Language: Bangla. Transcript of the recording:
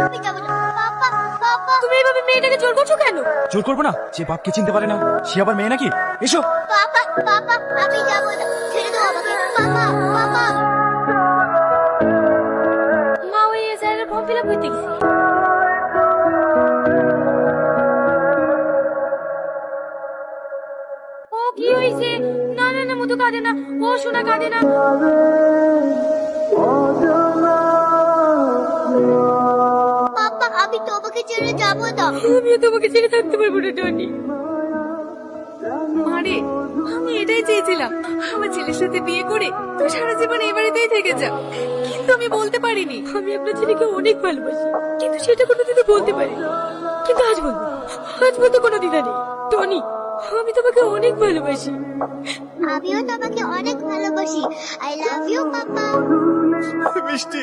আমি যাবো না। পাপা পাপা, তুমি এইভাবে মেয়েটাকে জোর করছো কেন? জোর করবো না? যে বাপকে চিনতে পারে না সে আবার মেয়ে নাকি? এসো। পাপা পাপা, আমি যাবো না, ছেড়ে দাও আমাকে। পাপা পাপা। মা ওই স্যারের ফর্ম ফিল আপ করতে গেছে। ও কি হয়েছে? না না না, মধু কাঁদে না, ও সোনা কাঁদে না। পাপা আমি তোমাকে ছেড়ে যাবো না। আমিও তোমাকে ছেড়ে থাকতে পারবো না টনি। মারে, আমি এটাই চেয়েছিলাম, আমার ছেলের সাথে বিয়ে করে তুই সারা জীবন এই বাড়িতেই থেকে যা, কিন্তু আমি বলতে পারিনি। আমি আপনার ছেলেকে অনেক ভালোবাসি, কিন্তু সেটা কোনোদিনও বলতে পারি না। কিন্তু আজ বলবো, আজ বলতে কোনো দ্বিধা নেই। টনি, আমি তোমাকে অনেক ভালোবাসি। আমিও তোমাকে অনেক ভালোবাসি। I love you papa. মিষ্টি।